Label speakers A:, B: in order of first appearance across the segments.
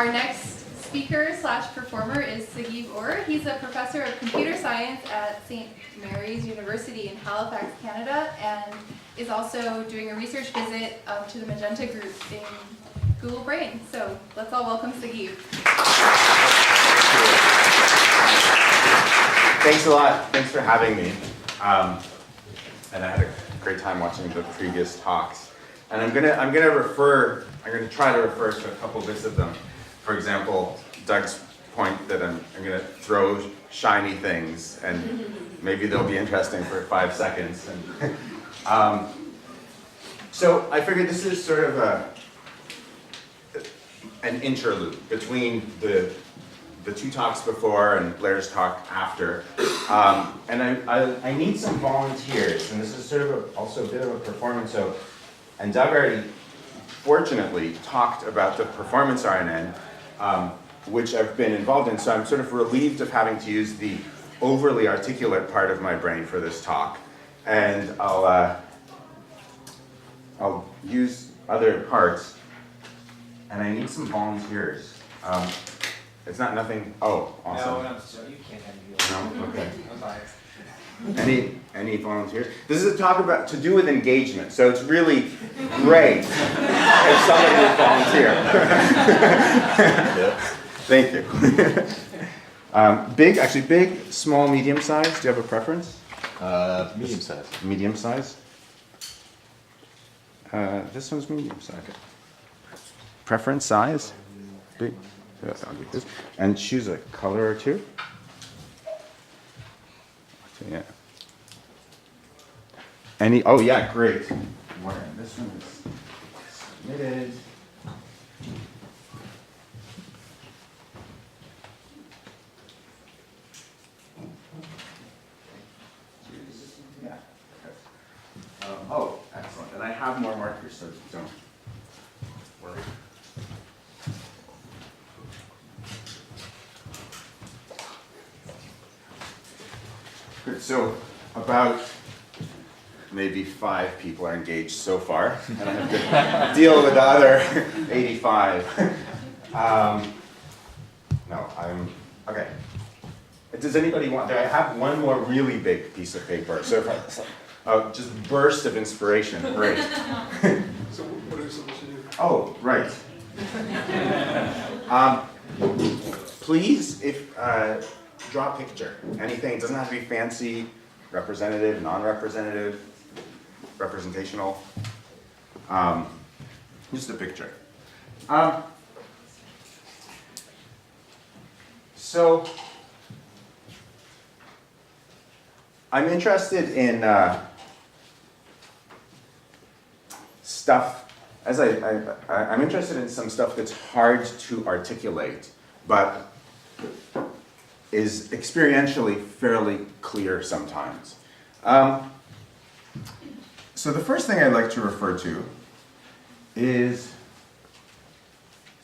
A: Our next speaker slash performer is Sageev Oore. He's a professor of computer science at St. Mary's University in Halifax, Canada, and is also doing a research visit to the Magenta group in Google Brain. So let's all welcome Sageev.
B: Thanks a lot. Thanks for having me. And I had a great time watching the previous talks. And I'm gonna try to refer to a couple bits of them. For example, Doug's point that I'm gonna throw shiny things, and maybe they'll be interesting for 5 seconds. And, so I figured this is sort of an interlude between the two talks before and Blair's talk after. And I need some volunteers, and this is sort of also a bit of a performance. And Doug already, fortunately, talked about the performance RNN, which I've been involved in, so I'm sort of relieved of having to use the overly articulate part of my brain for this talk. And I'll use other parts, and I need some volunteers. It's not nothing. Oh, awesome.
C: No, so you can't have me.
B: No, okay.
C: I'm biased.
B: Any volunteers? This is a talk about to do with engagement, so it's really great if someone would volunteer. Thank you. Big, small, medium size. Do you have a preference?
D: Medium size.
B: Medium size. This one's medium size. Preference size? Big. Yeah, I'll do this. And choose a color or two. Yeah. Oh yeah, great. This one is submitted. Yeah. Oh, excellent. And I have more markers, so don't worry. Good. So about maybe 5 people are engaged so far, and I have to deal with the other 85. Okay. Does anybody want? I have one more really big piece of paper. So just burst of inspiration. Great.
E: So what are you supposed to do?
B: Oh, right. Please, if draw a picture. Anything. It doesn't have to be fancy, representative, non-representative, representational. Just a picture. So I'm interested in stuff. I'm interested in some stuff that's hard to articulate, but is experientially fairly clear sometimes. So the first thing I'd like to refer to is,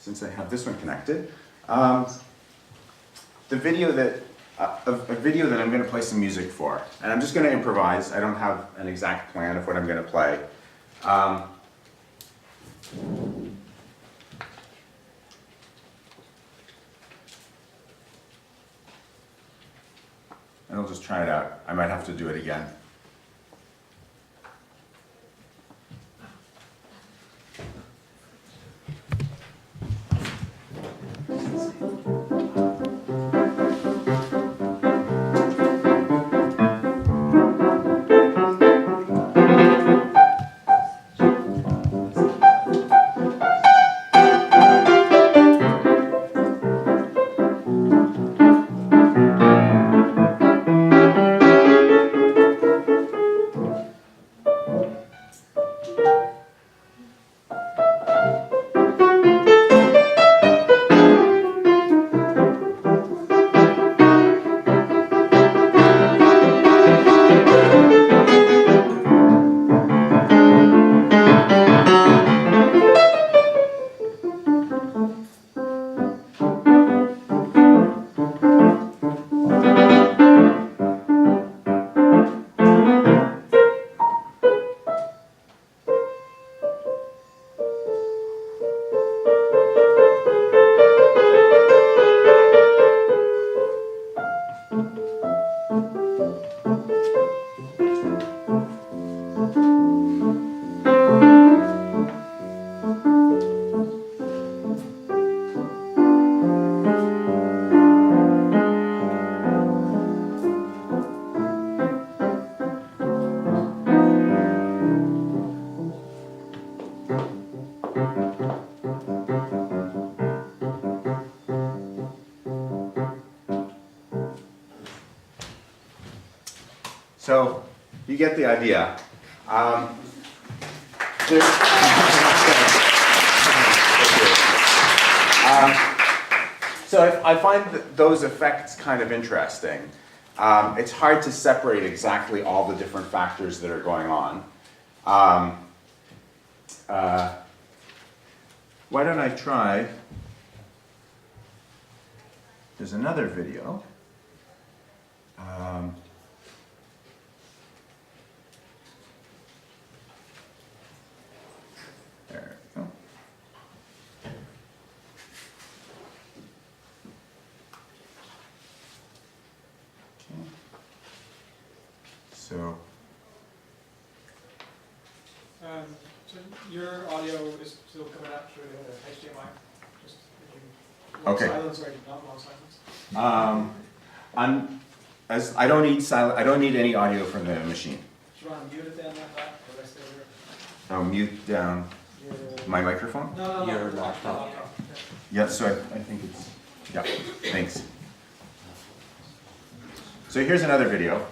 B: since I have this one connected, the video that a video that I'm going to play some music for, and I'm just going to improvise. I don't have an exact plan of what I'm going to play. And I'll just try it out. I might have to do it again. So you get the idea. There- So I find those effects kind of interesting. It's hard to separate exactly all the different factors that are going on. Why don't I try? There's another video. There we go. Okay. So,
E: So your audio is still coming out through HDMI? Just if you want
B: Okay.
E: silence or not want silence?
B: I don't need any audio from the machine.
E: Do you want to mute it then like that, or rest over?
B: I'll mute down
E: Your...
B: my microphone.
E: No,
C: Your
E: no,
C: laptop.
B: Yeah, so I think it's, yeah, thanks. So here's another video.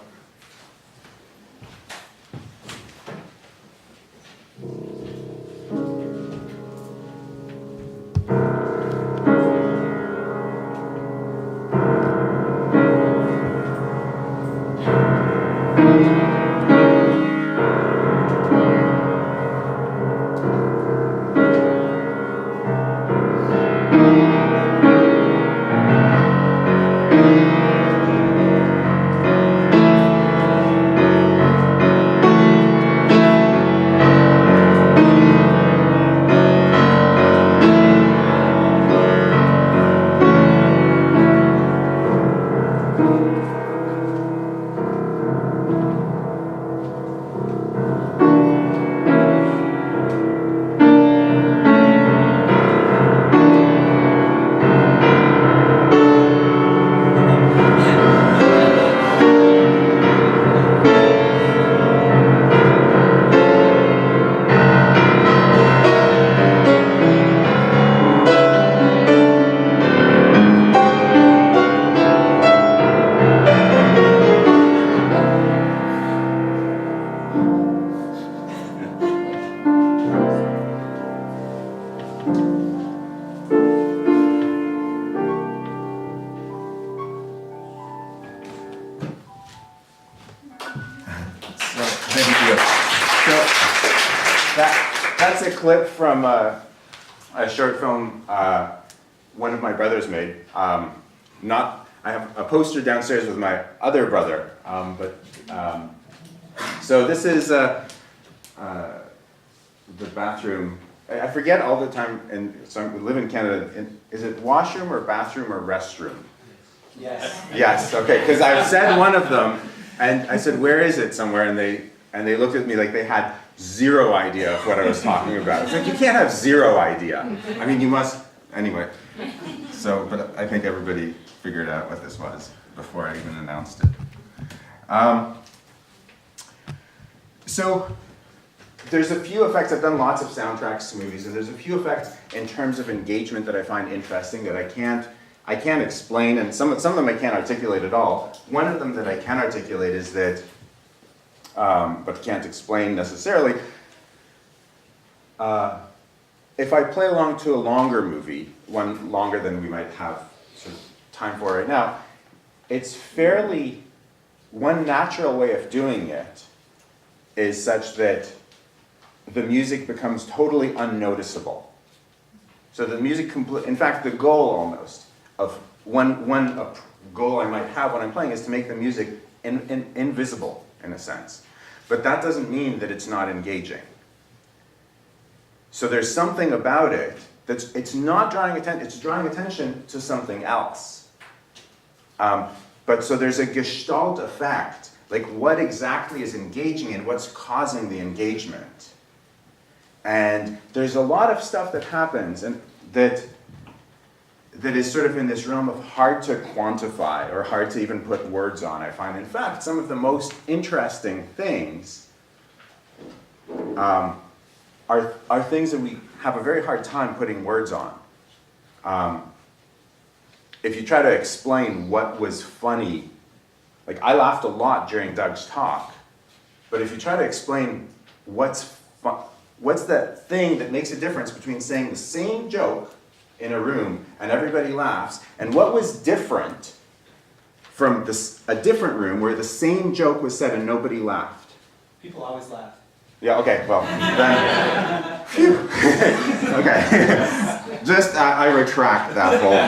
B: That's a clip from a short film one of my brothers made. I have a poster downstairs with my other brother, so this is the bathroom. I forget all the time, and so we live in Canada. Is it washroom or bathroom or restroom?
C: Yes.
B: Yes, okay, because I've said one of them, and I said, where is it somewhere? And they looked at me like they had zero idea of what I was talking about. It's like, you can't have zero idea. I mean, you must, anyway. So, but I think everybody figured out what this was before I even announced it. So, there's a few effects. I've done lots of soundtracks to movies, and there's a few effects in terms of engagement that I find interesting that I can't explain, and some of them I can't articulate at all. One of them that I can articulate is that, but can't explain necessarily, if I play along to a longer movie, one longer than we might have sort of time for right now, it's one natural way of doing it is such that the music becomes totally unnoticeable. So the music, in fact, the goal almost of one goal I might have when I'm playing is to make the music invisible in a sense. But that doesn't mean that it's not engaging. So there's something about it it's not drawing attention, it's drawing attention to something else. But so there's a gestalt effect, like what exactly is engaging and what's causing the engagement. And there's a lot of stuff that happens and that is sort of in this realm of hard to quantify or hard to even put words on, I find. In fact, some of the most interesting things are things that we have a very hard time putting words on. If you try to explain what was funny Like, I laughed a lot during Doug's talk, but if you try to explain what's that thing that makes a difference between saying the same joke in a room and everybody laughs, and what was different from a different room where the same joke was said and nobody laughed?
C: People always laugh.
B: Yeah, okay, well, then, phew. Okay, just, I retract that whole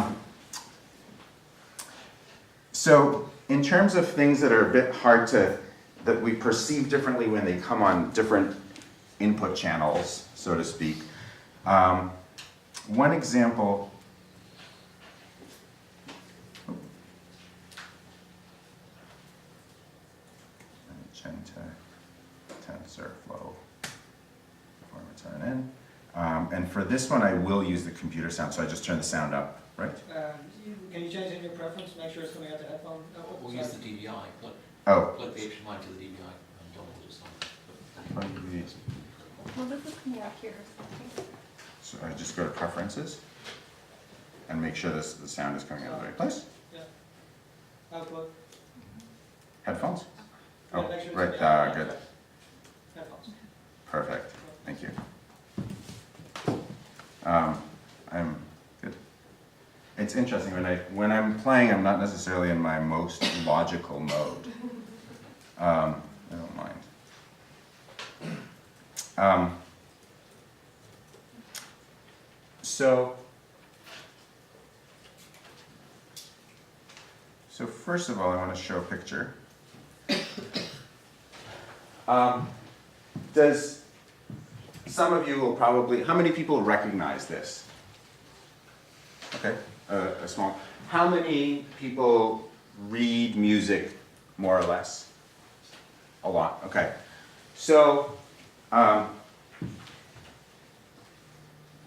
B: thing. So, in terms of things that are a bit hard that we perceive differently when they come on different input channels, so to speak, one example, Magenta, TensorFlow, before I turn in. And for this one, I will use the computer sound, so I just turn the sound up, right?
E: Can you change it in your preference, make sure it's coming out the headphone?
C: We'll use the DVI. Plug the HDMI to the DVI and don't use it.
A: Well, this is coming out here.
B: So I just go to preferences and make sure the sound is coming out of the right place.
E: Yeah. Output.
B: Headphones?
E: Yeah,
B: Oh,
E: make sure it's
B: right,
E: coming out.
B: good.
E: Headphones.
B: Perfect, thank you. I'm good. It's interesting, when I'm playing, I'm not necessarily in my most logical mode. I don't mind. So first of all, I want to show a picture. Does some of you will probably, how many people recognize this? Okay, a small. How many people read music more or less? A lot, okay. So,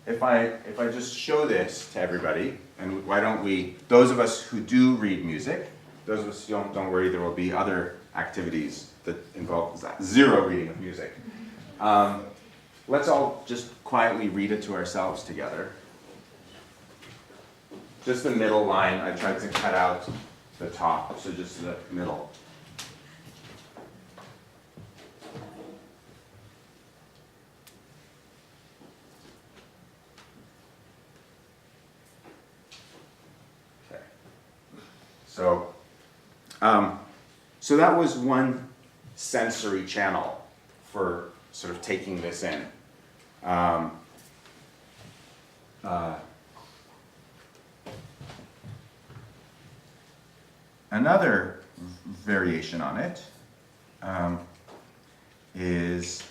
B: if I just show this to everybody, and why don't we, those of us who do read music, those of us who don't worry, there will be other activities that involve zero reading of music. Let's all just quietly read it to ourselves together. Just the middle line, I tried to cut out the top, so just the middle. Okay. So that was one sensory channel for sort of taking this in. Another variation on it is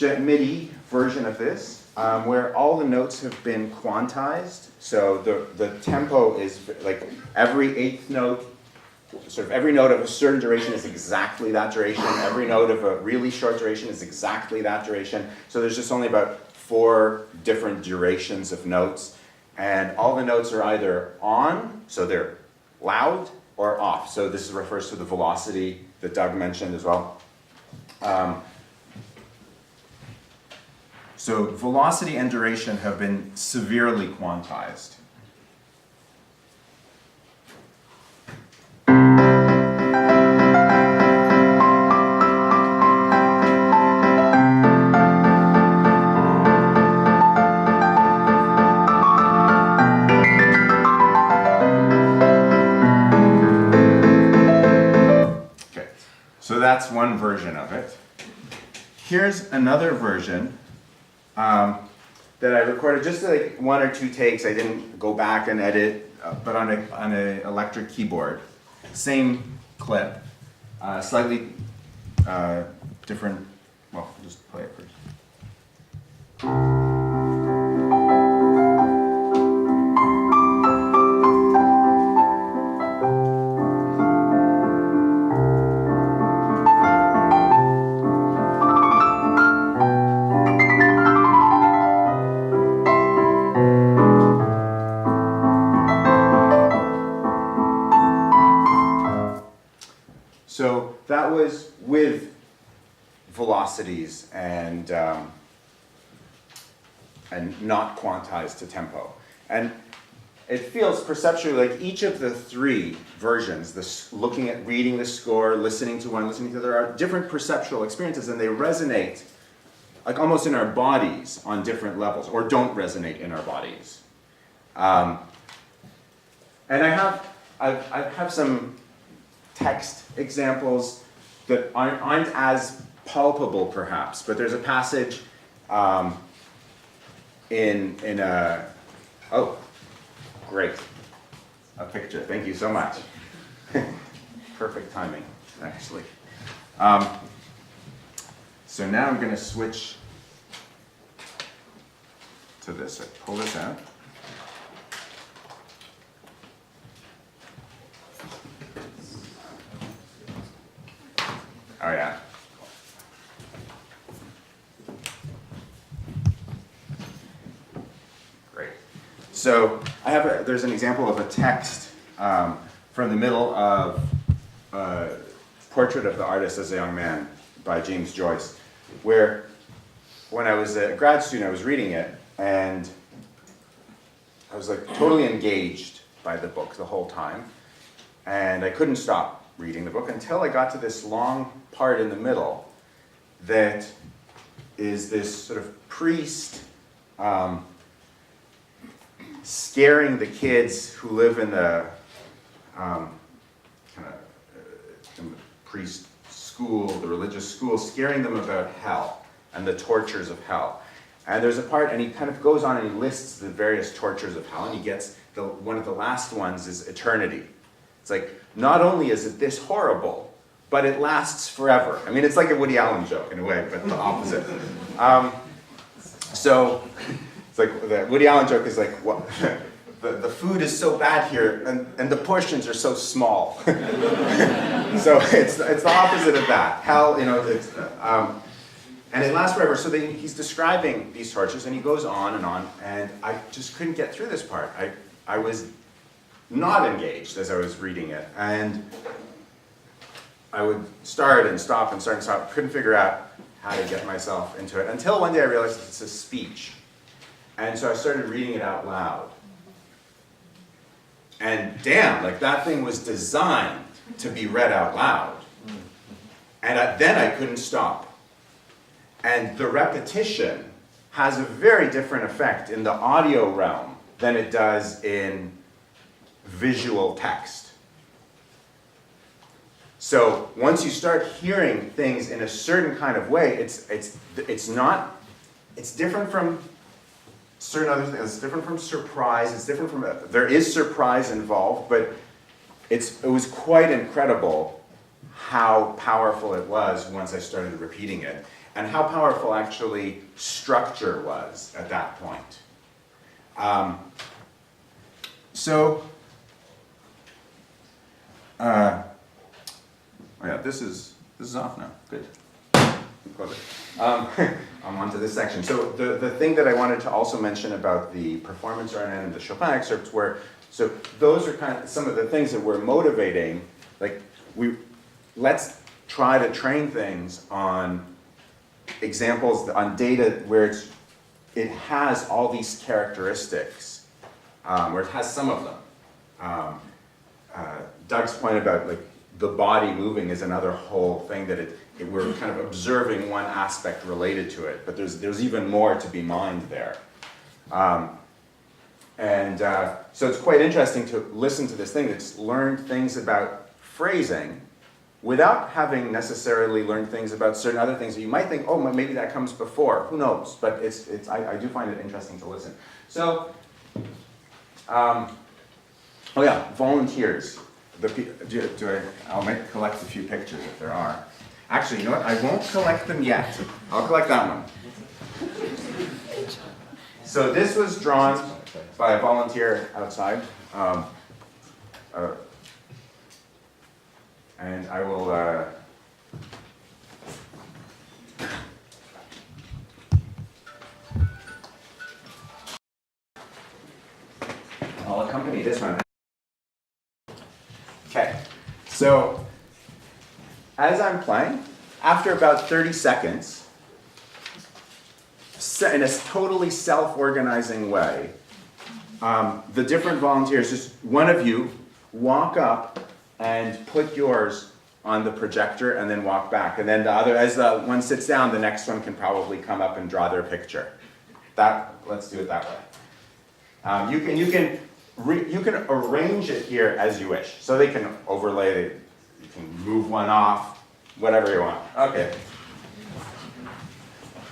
B: MIDI version of this, where all the notes have been quantized. So the tempo is like every eighth note, sort of every note of a certain duration is exactly that duration. Every note of a really short duration is exactly that duration. So there's just only about 4 different durations of notes. And all the notes are either on, so they're loud, or off. So this refers to the velocity that Doug mentioned as well. So velocity and duration have been severely quantized. Okay, so that's one version of it. Here's another version that I recorded just like 1 or 2 takes. I didn't go back and edit, but on an electric keyboard. Same clip, slightly different. Well, I'll just play it first. So that was with velocities and not quantized to tempo. And it feels perceptually like each of the three versions, this looking at, reading the score, listening to one, listening to the other, are different perceptual experiences, and they resonate like almost in our bodies on different levels, or don't resonate in our bodies. And I have some text examples that aren't as palpable perhaps, but there's a passage in a, oh, great, a picture, thank you so much. Perfect timing, actually. So now I'm going to switch to this. I pull this out. Oh yeah. Great. So I have there's an example of a text from the middle of Portrait of the Artist as a Young Man by James Joyce, where when I was a grad student, I was reading it, and I was like totally engaged by the book the whole time, and I couldn't stop reading the book until I got to this long part in the middle that is this sort of priest scaring the kids who live in the in the priest school, the religious school, scaring them about hell and the tortures of hell. And there's a part, and he kind of goes on and he lists the various tortures of hell, and he gets one of the last ones is eternity. It's like, not only is it this horrible, but it lasts forever. I mean, it's like a Woody Allen joke in a way, but the opposite. So it's like the Woody Allen joke is like, what? The food is so bad here, and the portions are so small. So it's the opposite of that. Hell, you know, it's, and it lasts forever. So he's describing these tortures, and he goes on, and I just couldn't get through this part. I was not engaged as I was reading it, and I would start and stop and start and stop. Couldn't figure out how to get myself into it until one day I realized it's a speech, and so I started reading it out loud. And damn, like that thing was designed to be read out loud, and then I couldn't stop. And the repetition has a very different effect in the audio realm than it does in visual text. So once you start hearing things in a certain kind of way, it's different from certain other things. It's different from surprise. It's different from there is surprise involved, but it was quite incredible how powerful it was once I started repeating it, and how powerful actually structure was at that point. Oh yeah, this is off now. Good. Close it. I'm on to this section. So the thing that I wanted to also mention about the performance run and the Chopin excerpts were, so those are kind of some of the things that were motivating, like let's try to train things on examples, on data where it has all these characteristics, where it has some of them. Doug's point about like the body moving is another whole thing that we're kind of observing one aspect related to it, but there's even more to be mined there. So it's quite interesting to listen to this thing that's learned things about phrasing without having necessarily learned things about certain other things that you might think, oh, maybe that comes before, who knows? But I do find it interesting to listen. So, oh yeah, volunteers. I might collect a few pictures if there are. Actually, you know what? I won't collect them yet. I'll collect that one. So this was drawn by a volunteer outside. And I will... I'll accompany this one. Okay, so as I'm playing, after about 30 seconds, in a totally self-organizing way, the different volunteers, just one of you, walk up and put yours on the projector and then walk back. And then the other, as the one sits down, the next one can probably come up and draw their picture. Let's do it that way. You can arrange it here as you wish. So they can overlay, you can move one off, whatever you want. Okay.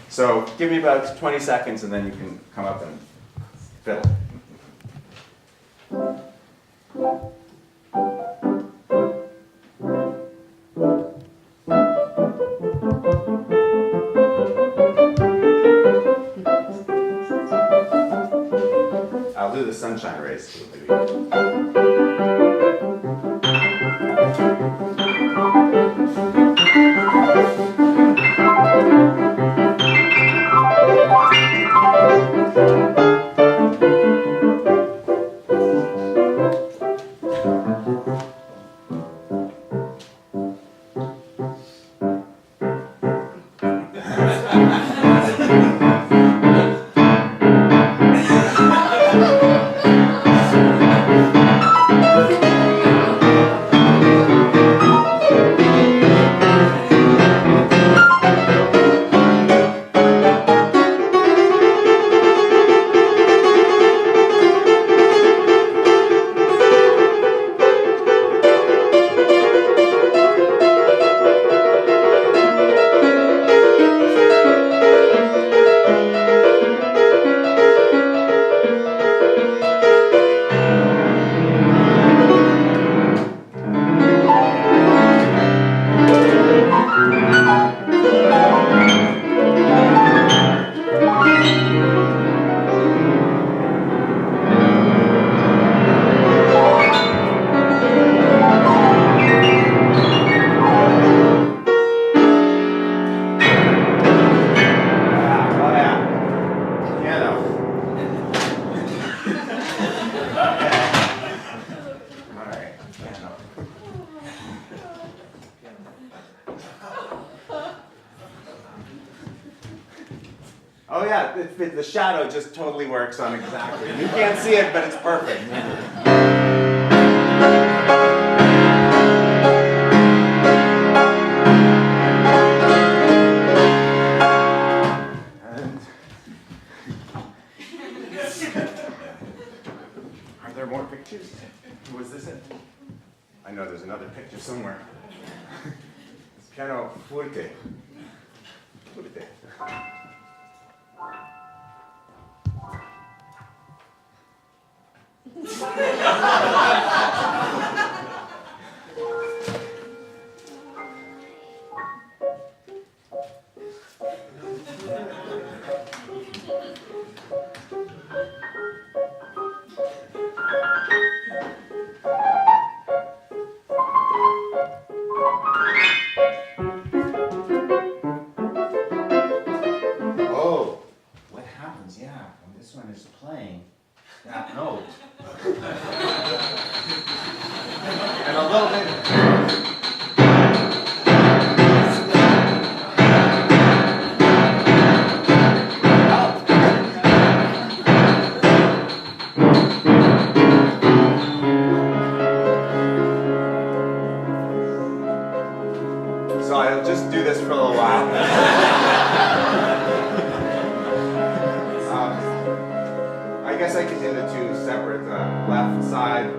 B: So give me about 20 seconds and then you can come up and fiddle. I'll do the sunshine rays. Oh yeah, the shadow just totally works on exactly. You can't see it, but it's perfect. Are there more pictures? Was this it? I know there's another picture somewhere. It's piano forte. Forte. Oh, what happens, yeah, when this one is playing that note. And a little bit. So I'll just do this for a little while. I guess I could do the two separate, left side.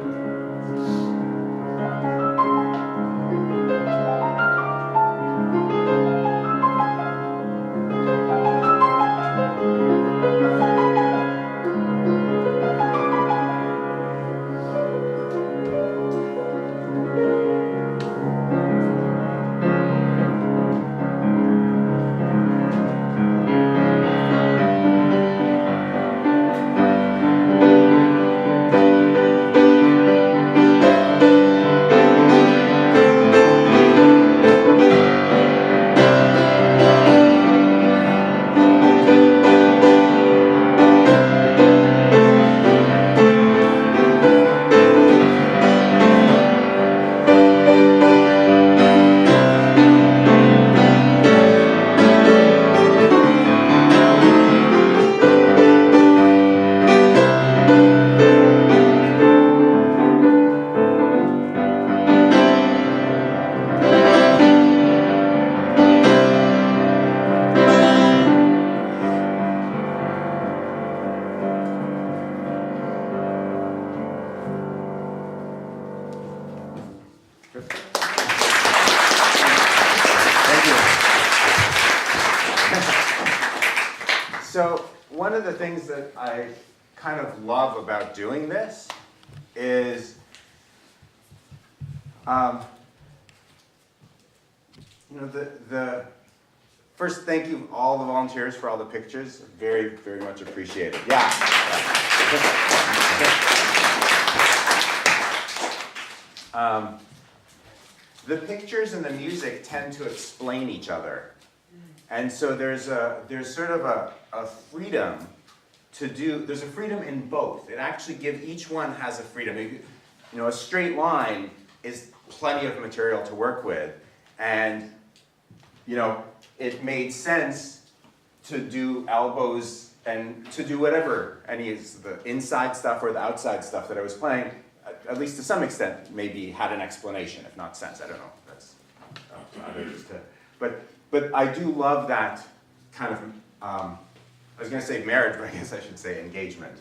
B: So one of the things that I kind of love about doing this is, first, thank you all the volunteers for all the pictures. Very, very much appreciated. Yeah. The pictures and the music tend to explain each other. And so there's sort of a freedom to do, there's a freedom in both. It actually each one has a freedom. A straight line is plenty of material to work with. And, it made sense to do elbows and to do whatever, any of the inside stuff or the outside stuff that I was playing, at least to some extent, maybe had an explanation, if not sense. I don't know. That's others to, but I do love that kind of, I was going to say marriage, but I guess I should say engagement.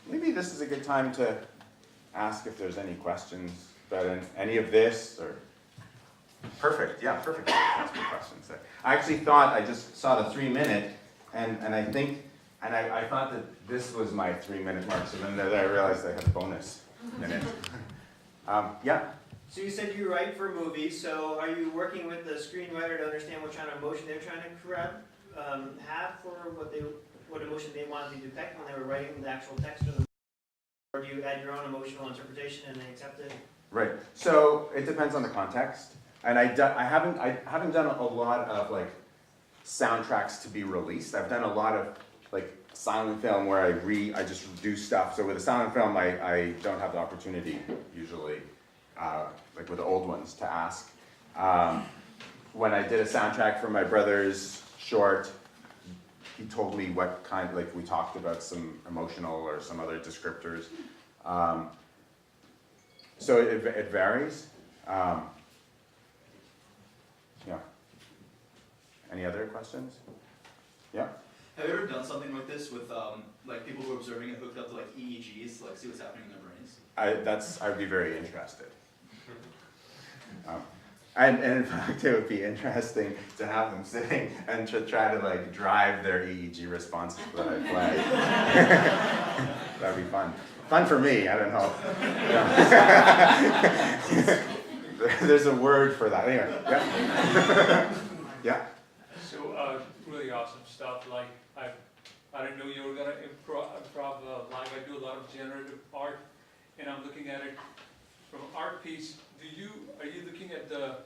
B: Maybe this is a good time to ask if there's any questions about any of this, or perfect, yeah, perfect. Ask me questions. I actually thought, I just saw the 3-minute, and I think, and I thought that this was my 3-minute mark, so then I realized I had a bonus minute. Yeah?
F: So you said you write for movies, so are you working with the screenwriter to understand what kind of emotion they're trying to have for what emotion they wanted to depict when they were writing the actual text of the movie? Or do you add your own emotional interpretation and they accept it?
B: Right. So it depends on the context, and I haven't done a lot of like soundtracks to be released. I've done a lot of like silent film where I just do stuff. So with a silent film, I don't have the opportunity usually, like with the old ones, to ask. When I did a soundtrack for my brother's short, he told me what kind, like we talked about some emotional or some other descriptors. So it varies. Yeah. Any other questions? Yeah?
G: Have you ever done something like this with like people who are observing it hooked up to like EEGs, like see what's happening in their brains?
B: I'd be very interested. And in fact, it would be interesting to have them sitting and to try to like drive their EEG responses that I play. That'd be fun. Fun for me, I don't know. There's a word for that. Anyway, yeah. Yeah.
H: So really awesome stuff. Like I didn't know you were gonna improv live. I do a lot of generative art, and I'm looking at it from art piece. Are you looking at the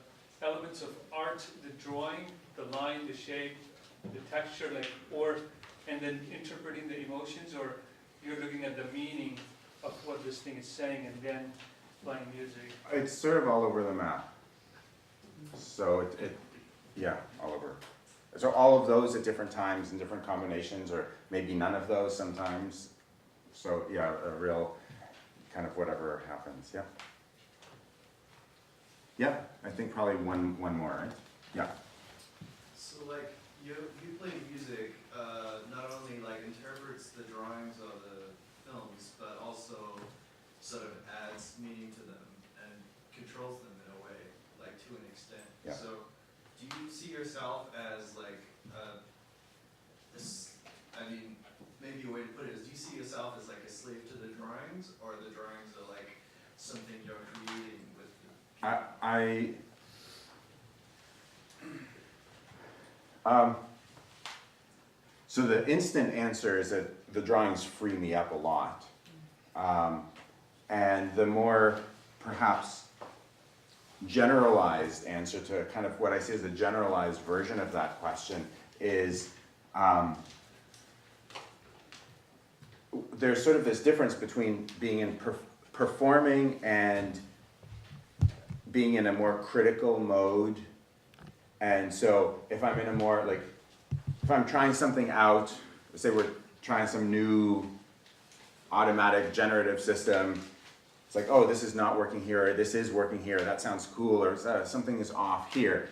H: elements of art, the drawing, the line, the shape, the texture, and then interpreting the emotions, or you're looking at the meaning of what this thing is saying and then playing music?
B: It's sort of all over the map. So yeah, all over. So all of those at different times in different combinations, or maybe none of those sometimes. So yeah, a real kind of whatever happens, yeah. Yeah, I think probably one more, right? Yeah.
I: So like, you play music, not only like interprets the drawings of the films, but also sort of adds meaning to them and controls them in a way, like to an extent.
B: Yeah.
I: So do you see yourself as like, maybe a way to put it is, do you see yourself as like a slave to the drawings, or the drawings are like something you're creating with the
B: so the instant answer is that the drawings free me up a lot. And the more perhaps generalized answer to kind of what I see as a generalized version of that question is there's sort of this difference between being in performing and being in a more critical mode. And so if I'm in a more like, if I'm trying something out, let's say we're trying some new automatic generative system, it's like, oh, this is not working here, or this is working here, that sounds cool, or something is off here,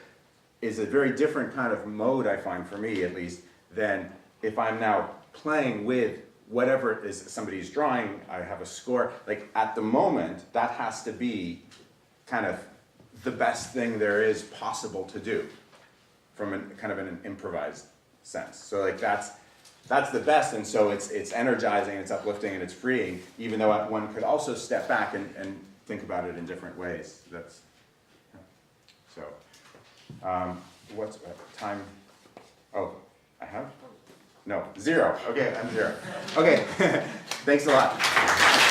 B: is a very different kind of mode, I find, for me at least, than if I'm now playing with whatever it is somebody's drawing. I have a score, like at the moment, that has to be kind of the best thing there is possible to do from kind of an improvised sense. So like that's the best, and so it's energizing, it's uplifting, and it's freeing, even though one could also step back and think about it in different ways. That's, so, what's time? Oh, I have? No, 0. Okay, I'm 0. Okay, thanks a lot.